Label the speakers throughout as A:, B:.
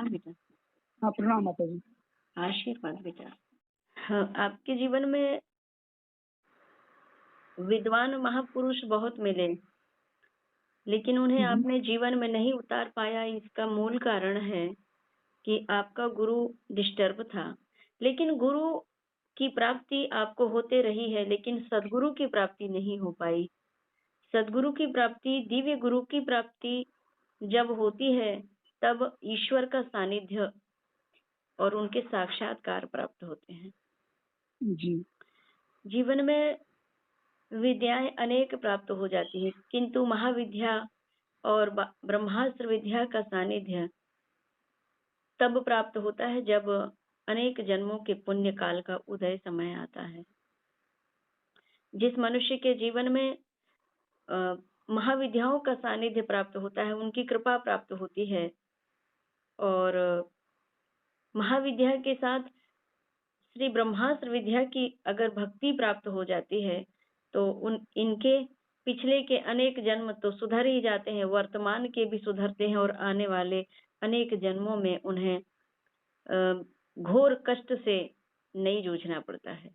A: हाँ बेटा।
B: हाँ, प्रणाम माता जी।
A: आशीर्वाद बेटा। हाँ, आपके जीवन में विद्वान महापुरुष बहुत मिले, लेकिन उन्हें
B: हम्म,
A: आपने जीवन में नहीं उतार पाया। इसका मूल कारण है कि आपका गुरु डिस्टर्ब था। लेकिन गुरु की प्राप्ति आपको होते रही है, लेकिन सदगुरु की प्राप्ति नहीं हो पाई। सदगुरु की प्राप्ति, दिव्य गुरु की प्राप्ति जब होती है, तब ईश्वर का सानिध्य और उनके साक्षात्कार प्राप्त होते हैं।
B: जी।
A: जीवन में विद्याएं अनेक प्राप्त हो जाती है, किंतु महाविद्या और ब्रह्मास्त्र विद्या का सानिध्य तब प्राप्त होता है जब अनेक जन्मों के पुण्य काल का उदय समय आता है। जिस मनुष्य के जीवन में महाविद्याओं का सानिध्य प्राप्त होता है, उनकी कृपा प्राप्त होती है, और महाविद्या के साथ श्री ब्रह्मास्त्र विद्या की अगर भक्ति प्राप्त हो जाती है, तो इनके पिछले के अनेक जन्म तो सुधर ही जाते हैं, वर्तमान के भी सुधरते हैं, और आने वाले अनेक जन्मों में उन्हें घोर कष्ट से नहीं जूझना पड़ता है।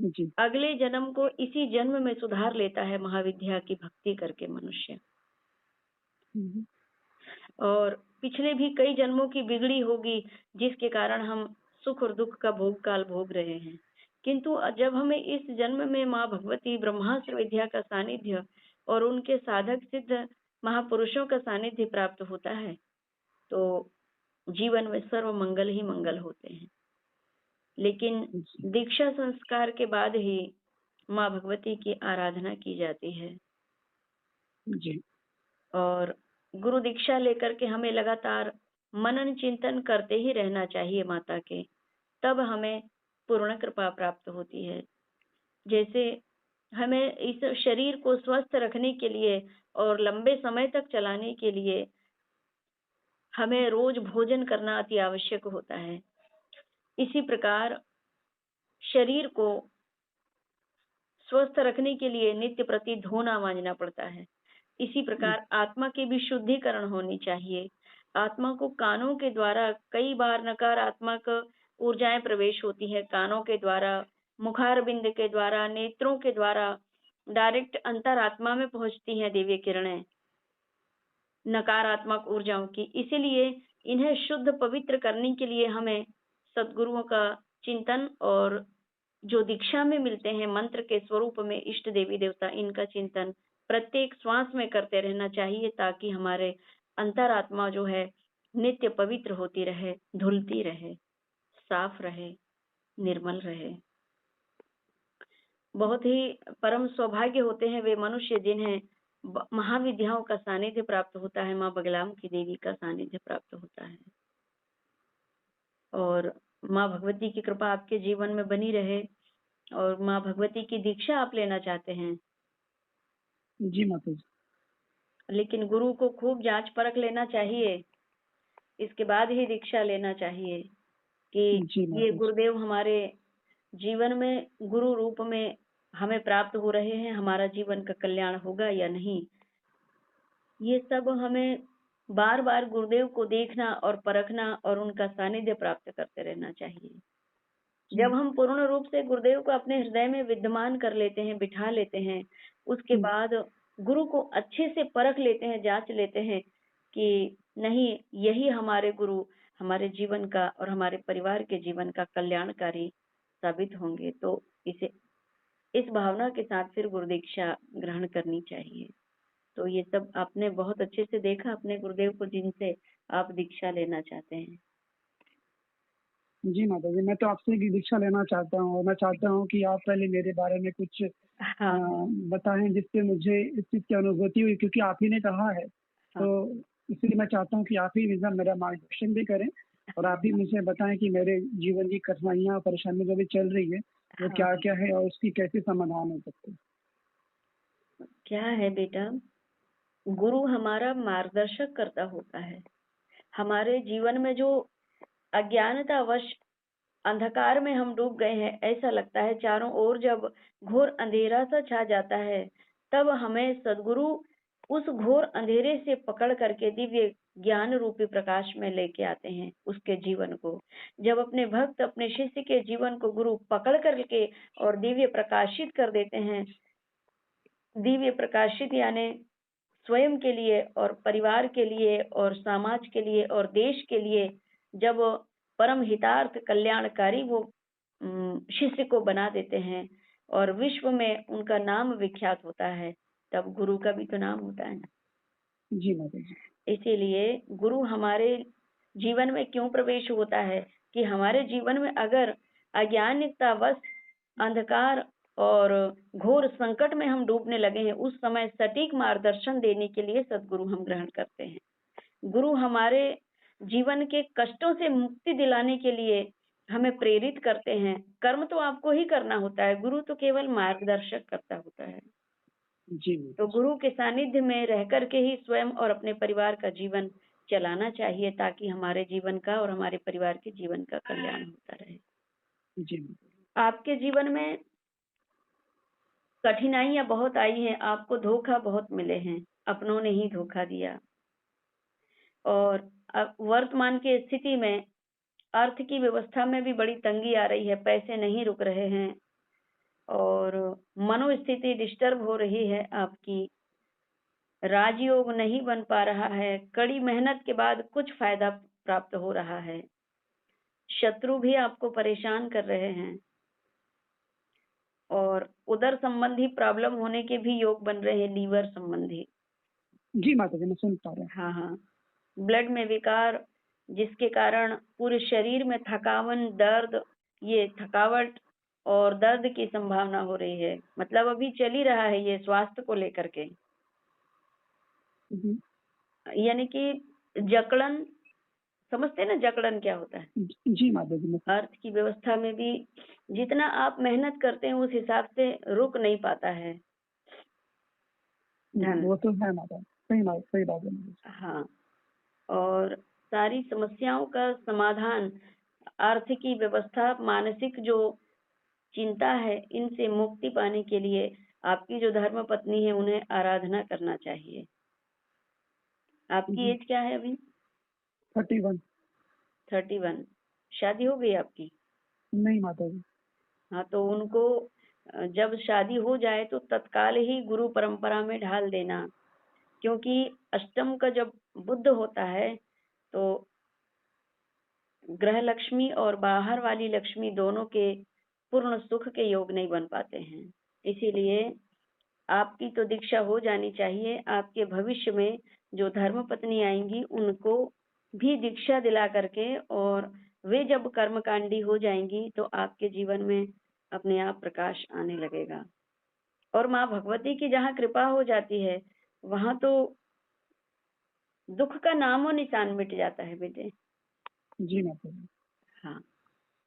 B: जी।
A: अगले जन्म को इसी जन्म में सुधार लेता है महाविद्या की भक्ति करके मनुष्य। और पिछले भी कई जन्मों की बिगड़ी होगी, जिसके कारण हम सुख और दुख का भोग काल भोग रहे हैं। किंतु जब हमें इस जन्म में माँ भगवती ब्रह्मास्त्र विद्या का सानिध्य और उनके साधक सिद्ध महापुरुषों का सानिध्य प्राप्त होता है, तो जीवन में सर्व मंगल ही मंगल होते हैं। लेकिन दीक्षा संस्कार के बाद ही माँ भगवती की आराधना की जाती है।
B: जी।
A: और गुरु दीक्षा लेकर के हमें लगातार मनन चिंतन करते ही रहना चाहिए माता के, तब हमें पूर्ण कृपा प्राप्त होती है। जैसे हमें इस शरीर को स्वस्थ रखने के लिए और लंबे समय तक चलाने के लिए हमें रोज भोजन करना अति आवश्यक होता है। इसी प्रकार शरीर को स्वस्थ रखने के लिए नित्य प्रति धोना मांजना पड़ता है। इसी प्रकार आत्मा की भी शुद्धिकरण होनी चाहिए। आत्मा को कानों के द्वारा कई बार नकारात्मक ऊर्जाएं प्रवेश होती है, कानों के द्वारा, मुखारबिंद के द्वारा, नेत्रों के द्वारा डायरेक्ट अंतरात्मा में पहुंचती हैं दिव्य किरणें नकारात्मक ऊर्जाओं की। इसीलिए इन्हें शुद्ध पवित्र करने के लिए हमें सद्गुरुओं का चिंतन और जो दीक्षा में मिलते हैं मंत्र के स्वरूप में इष्ट देवी देवता, इनका चिंतन प्रत्येक श्वास में करते रहना चाहिए, ताकि हमारे अंतरात्मा जो है नित्य पवित्र होती रहे, धुलती रहे, साफ रहे, निर्मल रहे। बहुत ही परम सौभाग्य होते हैं वे मनुष्य जिन्हें महाविद्याओं का सानिध्य प्राप्त होता है, माँ बगलाम की देवी का सानिध्य प्राप्त होता है। और माँ भगवती की कृपा आपके जीवन में बनी रहे। और माँ भगवती की दीक्षा आप लेना चाहते हैं?
B: जी माता जी।
A: लेकिन गुरु को खूब जांच परख लेना चाहिए, इसके बाद ही दीक्षा लेना चाहिए कि ये गुरुदेव हमारे जीवन में गुरु रूप में हमें प्राप्त हो रहे हैं, हमारा जीवन का कल्याण होगा या नहीं। ये सब हमें बार बार गुरुदेव को देखना और परखना और उनका सानिध्य प्राप्त करते रहना चाहिए। जब हम पूर्ण रूप से गुरुदेव को अपने हृदय में विद्यमान कर लेते हैं, बिठा लेते हैं, उसके बाद गुरु को अच्छे से परख लेते हैं, जांच लेते हैं कि नहीं, यही हमारे गुरु हमारे जीवन का और हमारे परिवार के जीवन का कल्याणकारी साबित होंगे, तो इस भावना के साथ फिर गुरु दीक्षा ग्रहण करनी चाहिए। तो ये सब आपने बहुत अच्छे से देखा अपने गुरुदेव को, जिनसे आप दीक्षा लेना चाहते हैं।
B: जी माता जी, मैं तो आपसे भी दीक्षा लेना चाहता हूँ, और मैं चाहता हूँ कि आप पहले मेरे बारे में कुछ बताएं, जिससे मुझे इस चीज की अनुभूति हुई, क्योंकि आप ही ने कहा है। तो इसलिए मैं चाहता हूँ कि आप ही मेरा मार्गदर्शन भी करें, और आप भी मुझे बताएं कि मेरे जीवन की कठिनाइयाँ परेशानी जो भी चल रही है वो क्या क्या है और उसकी कैसे समाधान हो सकते हैं।
A: क्या है बेटा, गुरु हमारा मार्गदर्शक करता होता है। हमारे जीवन में जो अज्ञानतावश अंधकार में हम डूब गए हैं, ऐसा लगता है चारों ओर जब घोर अंधेरा सा छा जाता है, तब हमें सदगुरु उस घोर अंधेरे से पकड़ करके दिव्य ज्ञान रूपी प्रकाश में लेके आते हैं उसके जीवन को। जब अपने भक्त अपने शिष्य के जीवन को गुरु पकड़ करके और दिव्य प्रकाशित कर देते हैं, दिव्य प्रकाशित यानी स्वयं के लिए और परिवार के लिए और समाज के लिए और देश के लिए, जब परम हितार्थ कल्याणकारी वो शिष्य को बना देते हैं और विश्व में उनका नाम विख्यात होता है, तब गुरु का भी तो नाम होता है।
B: जी माता जी।
A: इसीलिए गुरु हमारे जीवन में क्यों प्रवेश होता है कि हमारे जीवन में अगर अज्ञानतावश अंधकार और घोर संकट में हम डूबने लगे हैं, उस समय सटीक मार्गदर्शन देने के लिए सदगुरु हम ग्रहण करते हैं। गुरु हमारे जीवन के कष्टों से मुक्ति दिलाने के लिए हमें प्रेरित करते हैं। कर्म तो आपको ही करना होता है, गुरु तो केवल मार्गदर्शक करता होता है।
B: जी।
A: तो गुरु के सानिध्य में रह करके ही स्वयं और अपने परिवार का जीवन चलाना चाहिए, ताकि हमारे जीवन का और हमारे परिवार के जीवन का कल्याण होता रहे।
B: जी।
A: आपके जीवन में कठिनाइयां बहुत आई हैं, आपको धोखा बहुत मिले हैं, अपनों ने ही धोखा दिया, और वर्तमान की स्थिति में अर्थ की व्यवस्था में भी बड़ी तंगी आ रही है, पैसे नहीं रुक रहे हैं और मनोस्थिति डिस्टर्ब हो रही है आपकी, राजयोग नहीं बन पा रहा है, कड़ी मेहनत के बाद कुछ फायदा प्राप्त हो रहा है, शत्रु भी आपको परेशान कर रहे हैं और उदर संबंधी प्रॉब्लम होने के भी योग बन रहे हैं, लीवर संबंधी।
B: जी माता जी, मैं सुन पा रहा हूँ।
A: हाँ हाँ, ब्लड में विकार, जिसके कारण पूरे शरीर में थकावन, दर्द, ये थकावट और दर्द की संभावना हो रही है। मतलब अभी चल ही रहा है ये स्वास्थ्य को लेकर के, यानी कि जकड़न, समझते ना जकड़न क्या होता है?
B: जी माता जी।
A: अर्थ की व्यवस्था में भी जितना आप मेहनत करते हैं उस हिसाब से रुक नहीं पाता है धन।
B: वो तो है माता, सही बात है।
A: हाँ, और सारी समस्याओं का समाधान, आर्थिक व्यवस्था, मानसिक जो चिंता है, इनसे मुक्ति पाने के लिए आपकी जो धर्म पत्नी है उन्हें आराधना करना चाहिए। आपकी एज क्या है अभी? 31। शादी हो गई आपकी?
B: नहीं माता जी।
A: हाँ, तो उनको जब शादी हो जाए तो तत्काल ही गुरु परंपरा में ढाल देना, क्योंकि अष्टम का जब बुध होता है तो ग्रह लक्ष्मी और बाहर वाली लक्ष्मी दोनों के पूर्ण सुख के योग नहीं बन पाते हैं। इसीलिए आपकी तो दीक्षा हो जानी चाहिए। आपके भविष्य में जो धर्म पत्नी आएंगी उनको भी दीक्षा दिला करके, और वे जब कर्मकांडी हो जाएंगी तो आपके जीवन में अपने आप प्रकाश आने लगेगा। और माँ भगवती की जहाँ कृपा हो जाती है वहां तो दुख का नामो निशान मिट जाता है बेटे।
B: जी माता जी।
A: हाँ,